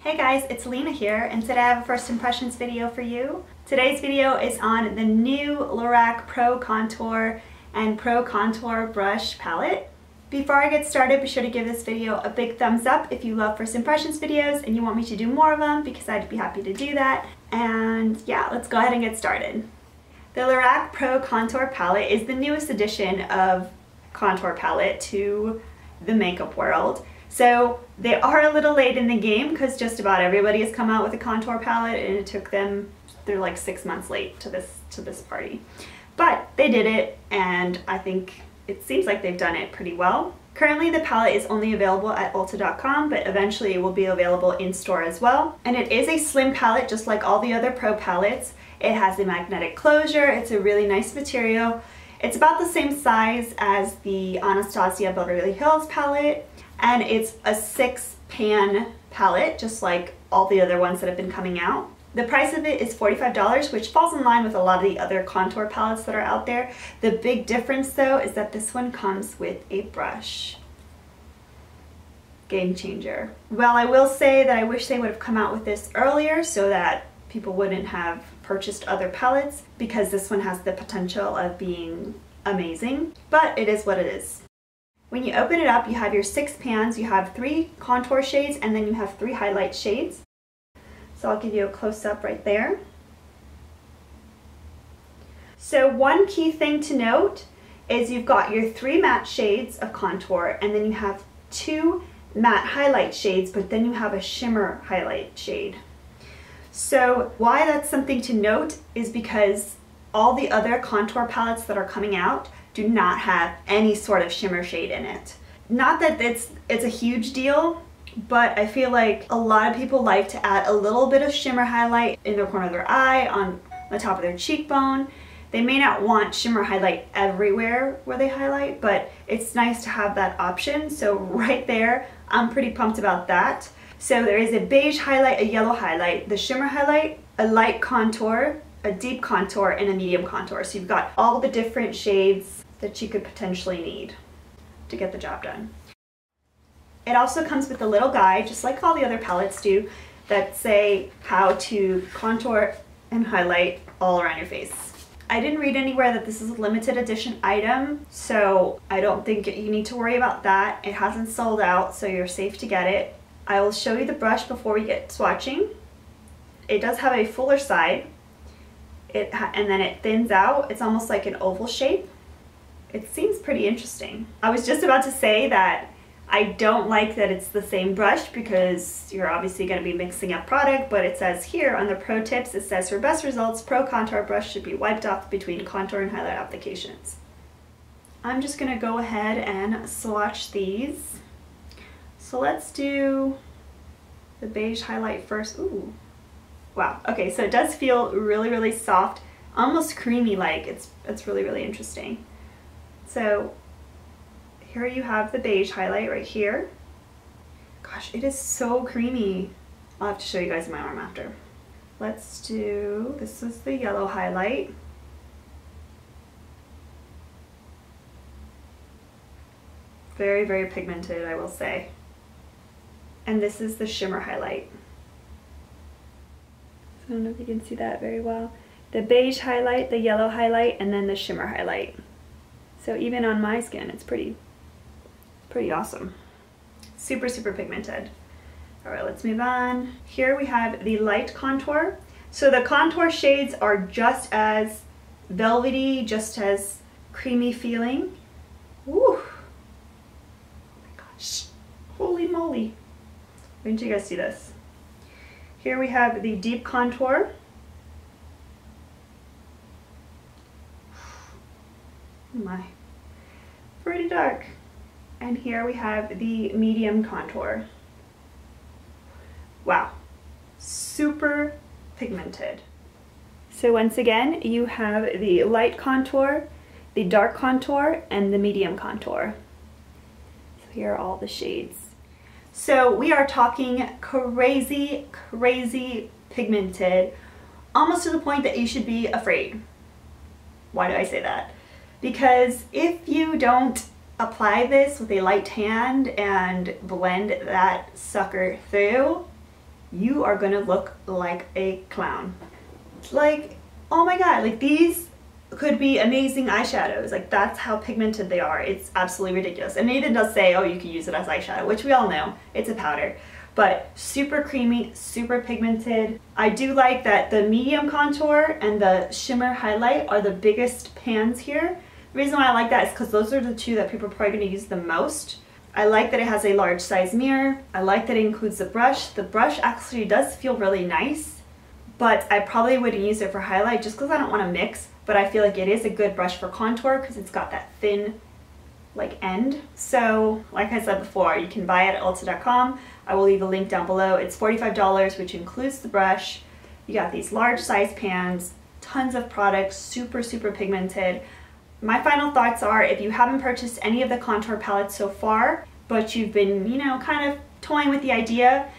Hey guys, it's Alina here, and today I have a first impressions video for you. Today's video is on the new Lorac Pro Contour and Pro Contour Brush Palette. Before I get started, be sure to give this video a big thumbs up if you love first impressions videos and you want me to do more of them, because I'd be happy to do that. And yeah, let's go ahead and get started. The Lorac Pro Contour Palette is the newest addition of contour palette to the makeup world. So they are a little late in the game because just about everybody has come out with a contour palette, and it took them, they're like 6 months late to this party. But they did it, and I think it seems like they've done it pretty well. Currently the palette is only available at Ulta.com, but eventually it will be available in store as well. And it is a slim palette just like all the other Pro palettes. It has a magnetic closure, it's a really nice material. It's about the same size as the Anastasia Beverly Hills palette. And it's a 6-pan palette, just like all the other ones that have been coming out. The price of it is $45, which falls in line with a lot of the other contour palettes that are out there. The big difference though is that this one comes with a brush. Game changer. Well, I will say that I wish they would have come out with this earlier so that people wouldn't have purchased other palettes, because this one has the potential of being amazing, but it is what it is. When you open it up, you have your 6 pans, you have 3 contour shades, and then you have 3 highlight shades. So I'll give you a close-up right there. So one key thing to note is you've got your 3 matte shades of contour, and then you have 2 matte highlight shades, but then you have a shimmer highlight shade. So why that's something to note is because all the other contour palettes that are coming out do not have any sort of shimmer shade in it. Not that it's a huge deal, but I feel like a lot of people like to add a little bit of shimmer highlight in the corner of their eye, on the top of their cheekbone. They may not want shimmer highlight everywhere where they highlight, but it's nice to have that option. So right there, I'm pretty pumped about that. So there is a beige highlight, a yellow highlight, the shimmer highlight, a light contour, a deep contour, and a medium contour. So you've got all the different shades that you could potentially need to get the job done. It also comes with a little guide, just like all the other palettes do, that say how to contour and highlight all around your face. I didn't read anywhere that this is a limited edition item, so I don't think you need to worry about that. It hasn't sold out, so you're safe to get it. I will show you the brush before we get swatching. It does have a fuller side, and then it thins out. It's almost like an oval shape. It seems pretty interesting. I was just about to say that I don't like that it's the same brush, because you're obviously going to be mixing up product, but it says here on the pro tips, it says for best results, Pro Contour brush should be wiped off between contour and highlight applications. I'm just going to go ahead and swatch these. So let's do the beige highlight first. Ooh. Wow. Okay, so it does feel really, really soft, almost creamy-like. It's really, really interesting. So here you have the beige highlight right here. Gosh, it is so creamy. I'll have to show you guys my arm after. Let's do, this is the yellow highlight. Very, very pigmented, I will say. And this is the shimmer highlight. I don't know if you can see that very well. The beige highlight, the yellow highlight, and then the shimmer highlight. So even on my skin, it's pretty awesome. Super, super pigmented. All right, let's move on. Here we have the light contour. So the contour shades are just as velvety, just as creamy feeling. Woo! Oh my gosh, holy moly. Wait until you guys see this. Here we have the deep contour. Oh my, pretty dark. And here we have the medium contour. Wow, super pigmented. So once again, you have the light contour, the dark contour, and the medium contour. So here are all the shades. So we are talking crazy, crazy pigmented, almost to the point that you should be afraid. Why do I say that? Because if you don't apply this with a light hand and blend that sucker through, you are gonna look like a clown. Like, oh my god, like these could be amazing eyeshadows. Like that's how pigmented they are. It's absolutely ridiculous. And Nathan does say, oh, you can use it as eyeshadow, which we all know, it's a powder. But super creamy, super pigmented. I do like that the medium contour and the shimmer highlight are the biggest pans here. The reason why I like that is because those are the two that people are probably going to use the most. I like that it has a large size mirror. I like that it includes the brush. The brush actually does feel really nice, but I probably wouldn't use it for highlight just because I don't want to mix. But I feel like it is a good brush for contour because it's got that thin like end. So like I said before, you can buy it at Ulta.com. I will leave a link down below. It's $45, which includes the brush. You got these large size pans, tons of products, super, super pigmented. My final thoughts are, if you haven't purchased any of the contour palettes so far, but you've been, you know, kind of toying with the idea,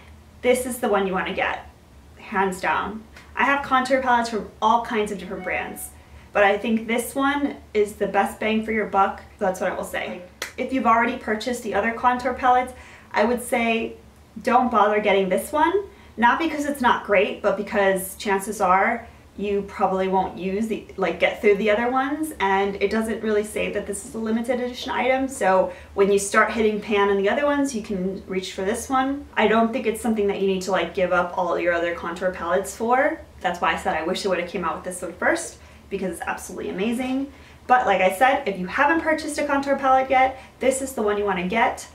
this is the one you want to get, hands down. I have contour palettes from all kinds of different brands, but I think this one is the best bang for your buck. That's what I will say. If you've already purchased the other contour palettes, I would say don't bother getting this one. Not because it's not great, but because chances are you probably won't get through the other ones, and it doesn't really say that this is a limited edition item. So when you start hitting pan on the other ones, you can reach for this one. I don't think it's something that you need to like give up all your other contour palettes for. That's why I said I wish it would have came out with this one first, because it's absolutely amazing. But like I said, if you haven't purchased a contour palette yet, this is the one you want to get.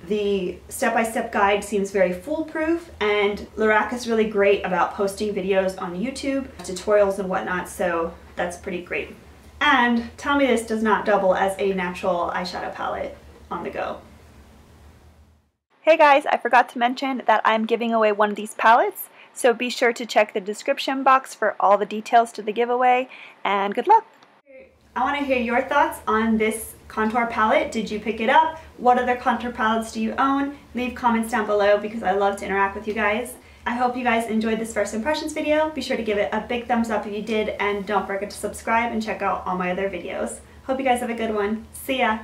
The step-by-step guide seems very foolproof, and Lorac is really great about posting videos on YouTube, tutorials and whatnot, so that's pretty great. And tell me this does not double as a natural eyeshadow palette on the go. Hey guys, I forgot to mention that I'm giving away one of these palettes, so be sure to check the description box for all the details to the giveaway, and good luck! I want to hear your thoughts on this contour palette. Did you pick it up? What other contour palettes do you own? Leave comments down below because I love to interact with you guys. I hope you guys enjoyed this first impressions video. Be sure to give it a big thumbs up if you did, and don't forget to subscribe and check out all my other videos. Hope you guys have a good one. See ya!